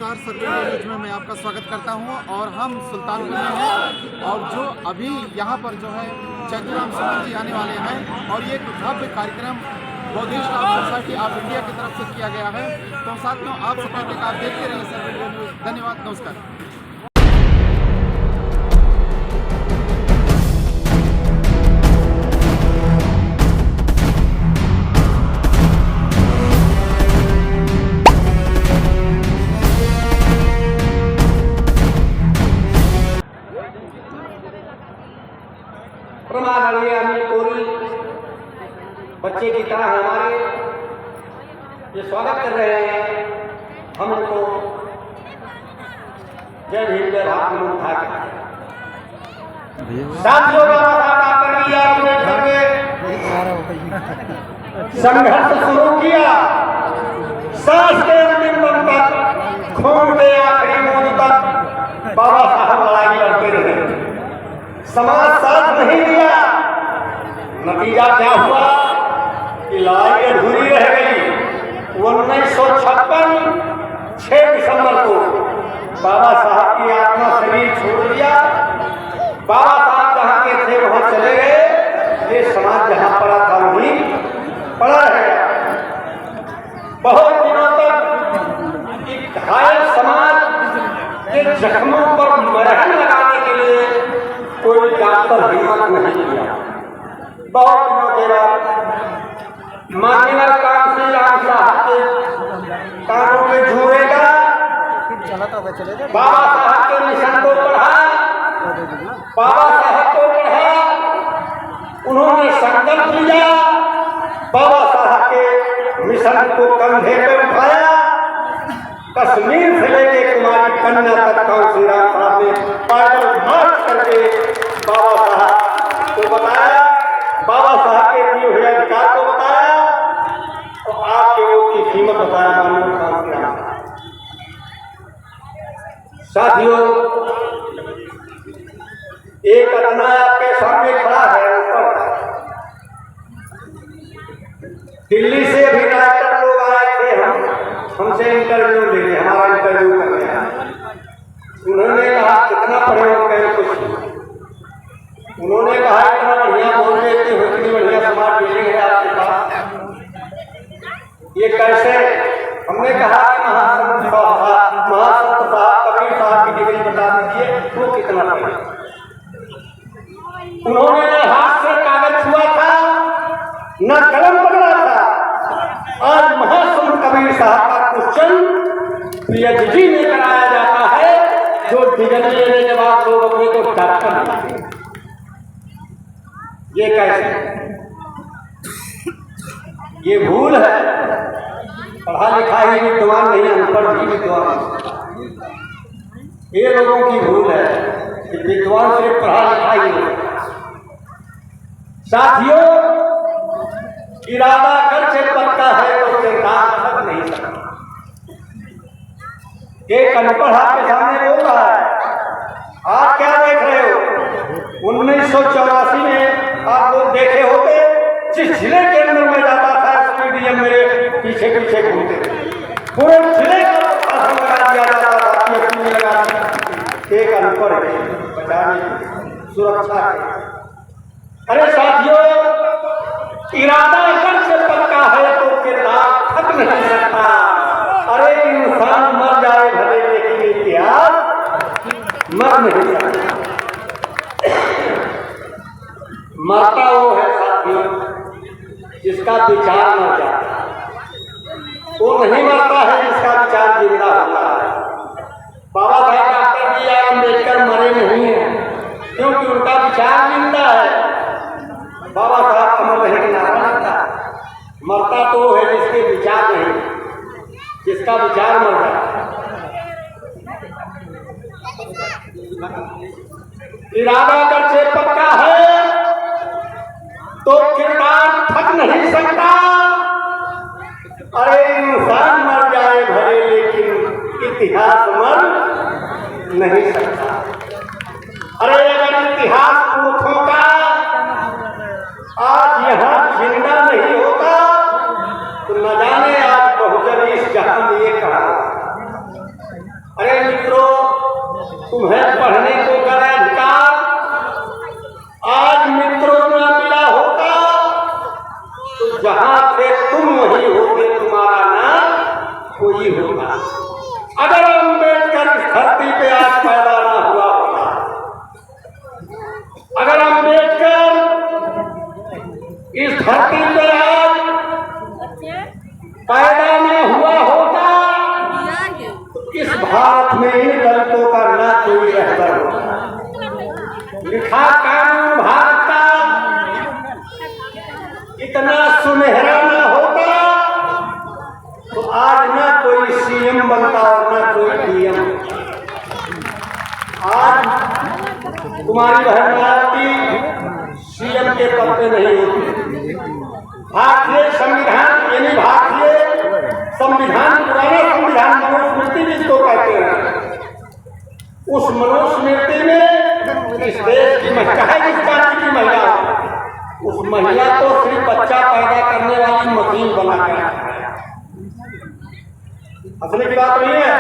नमस्कार सर्वे न्यूज में मैं आपका स्वागत करता हूं और हम सुल्तानपुर में हैं और जो अभी यहां पर जो है चैतुराम सुमन जी आने वाले हैं और ये एक भव्य कार्यक्रम बौद्धिस्ट सोसाइटी ऑफ इंडिया की तरफ से किया गया है। तो साथियों आप सब आप देखते रहिए सर्वे न्यूज। धन्यवाद, नमस्कार। प्रमाणीय अनिल कोरी बच्चे की तरह हमारे ये स्वागत कर रहे हैं। हम उनको जय भीम जय भारत मंत्र उठा साथियों कर लिया संघर्ष शुरू किया, सांस के अंतिम दम तक, खून के आखिरी बूंद तक बाबा साहब लड़ाई लड़ते रहे। समाज साथ नहीं दिया, नतीजा क्या हुआ कि लड़ाई अधूरी रह गई। 1956 6 दिसंबर को बाबा साहब की आत्मा शरीर छोड़ दिया। बाबा साहब जहाँ के थे वहाँ चले गए, ये समाज जहाँ पड़ा था वहीं पड़ा है। बहुत दिनों तक एक घायल समाज के जख्मों पर मरहम लगाने के लिए कोई डॉक्टर हिम्मत नहीं किया। बहुत दिनों के बाद मान्यवर काउंसिल राम साहब के कानों में झूमेगा, बाबा साहब के मिशन को पढ़ा, बाबा साहब को पढ़ा, उन्होंने संकल्प लिया, बाबा साहब के मिशन को कंधे पे उठाया। कश्मीर से लेके कुमारी कन्या तक काउंसिल राम साहब ने पैदल मार्च करके बाबा साहब को बताया, बाबा साहब के दिए हुए अधिकार को बताया और आपके वोट की कीमत बताया। साथियों, एक घटना आपके सामने खड़ा है। दिल्ली से भी डॉक्टर लोग आए थे, हमसे इंटरव्यू लेंगे, हमारा इंटरव्यू कर रहे हैं। उन्होंने कहा कितना पढ़े हो गए कुछ, उन्होंने कहा इतना बढ़िया बोल देते हो, इतनी बढ़िया समाज बिल्डिंग है आपके पास, ये कैसे? हमने कहा कि महासंत साहब कबीर साहब की डिग्री बता दीजिए, वो कितना पढ़े। उन्होंने हाथ से कागज छुआ था, न कलम पकड़ा था। आज महासंत कबीर साहब का क्वेश्चन पीएचडी में कराया जाता है, जो डिग्री लेने के बाद लोग अपने को डॉक्टर बनाते हैं। ये कैसे? ये भूल है। पढ़ा लिखा ही विद्वान नहीं, अनपढ़ भी विद्वान। ये लोगों की भूल है कि विद्वान सिर्फ पढ़ा लिखा ही नहीं। साथियों, इरादा कर से पक्का है तो किरदार तक नहीं सकता। एक अनपढ़ आपके सामने बोल रहा है, आप क्या देख रहे हो? 1984 में आप लोग देखे होते, जिस जिले के अंदर में जाता था स्टेडियम मेरे पीछे पीछे घूमते थे, पूरे जिले का लगा दिया जाता था, पीएचडी लगा दिया। एक अनपढ़ बचाने सुरक्षा के। अरे साथियों, इरादा अगर से पक्का है तो किरदार थक नहीं सकता। अरे इंसान मर जाए भले, लेकिन इतिहास मर नहीं सकता। मरता वो है साथियों जिसका विचार मर जाता है, वो नहीं मरता है जिसका विचार जिंदा होता है। बाबा साहब डॉक्टर बी आर अम्बेडकर मरे नहीं है क्योंकि उनका विचार जिंदा है। बाबा साहब अमर रहे के नारा लगता है। मरता तो है जिसके विचार नहीं, जिसका विचार मर जाता है। इरादा कर से पक्का है तो किरदार थक नहीं सकता। अरे इंसान मर जाए भले, लेकिन इतिहास मर नहीं सकता। अरे अगर इतिहास पुरखों का आज यहाँ जिंदा नहीं होता तो न जाने आज बहुजन इस जहां में ये कहा तुम्हें पढ़ने को करा अधिकार, आज मित्रों न मिला होता तो जहां थे तुम वहीं होते, तुम्हारा नाम कोई होगा। अगर अम्बेडकर इस धरती पे आज पैदा ना हुआ होता, अगर अम्बेडकर इस धरती पे आज पैदा ना हुआ होता तो इस भारत में इन दलितों का ना कोई रहबर होता। लिखा कानून भारत का इतना सुनहरा ना होता तो आज ना कोई सीएम बनता और ना कोई पीएम। आज तुम्हारी बहन भारती सीएम के पद पे नहीं होती। भारतीय संविधान यानी भारतीय संविधान, पुराना संविधान मनुस्मृति जिसको कहते हैं, उस मनुस्मृति में इस देश की चाहे जिस जाति की महिला हो, उस महिला को सिर्फ बच्चा पैदा करने वाली मशीन बना के रखा है। असली की बात नहीं है।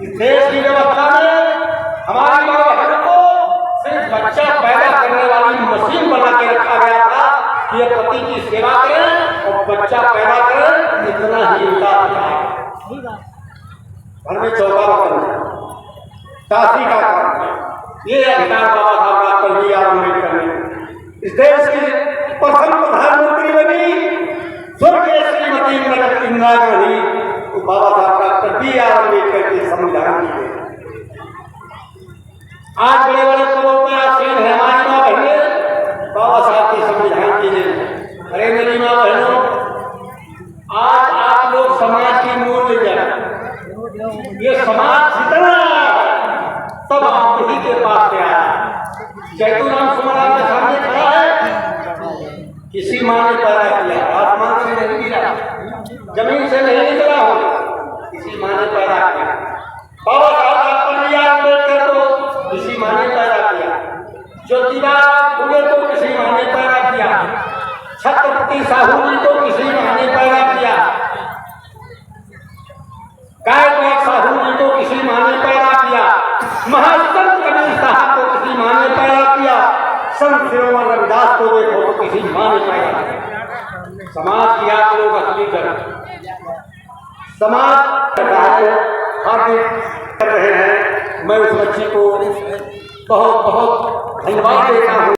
इस देश की व्यवस्था में हमारी माँ बहन को सिर्फ बच्चा पैदा करने वाली मशीन बना के रखा गया था कि ये पति की सेवा करें और बच्चा पैदा करें, इतना ही उनका अधिकार। घर में चौका बना, दासी का काम, ये अधिकार बाबा साहब डॉक्टर बी आर अम्बेडकर ने। इस देश की प्रथम प्रधानमंत्री बनी स्वर्गीय श्रीमती इंदिरा गांधी, तो बाबा साहब डॉक्टर बी आर अम्बेडकर के संविधान की। आज बड़े बड़े पदों पर आसीन है हमारी माँ बहनें, बाबा साहब के संविधान की जय। अरे मेरी माँ बहनों, आज आप लोग समाज की मूल्य जाने, ये समाज जितना तब आप ही के पास से आया। चैतुराम सुमन आपके सामने खड़ा है, किसी माँ ने पैदा किया, आसमान से नहीं गिरा, जमीन से नहीं निकला हो, किसी माँ ने पैदा किया। बाबा साहब डॉक्टर बी आर अम्बेडकर को किसी माँ ने पैदा किया, ज्योतिबा फुले को किसी माँ ने पैदा किया, छत्रपति साहू जी को किसी माँ ने पैदा किया, गायकवाड़ साहू जी को किसी माँ ने पैदा किया, महासंत कबीर साहब को किसी माँ ने पैदा किया, संत शिरोमणि रविदास को देखो तो किसी माँ ने पैदा किया। समाज की आप लोग असली करें, समाज कर रहे हैं। मैं उस बच्ची को बहुत बहुत धन्यवाद देता हूँ।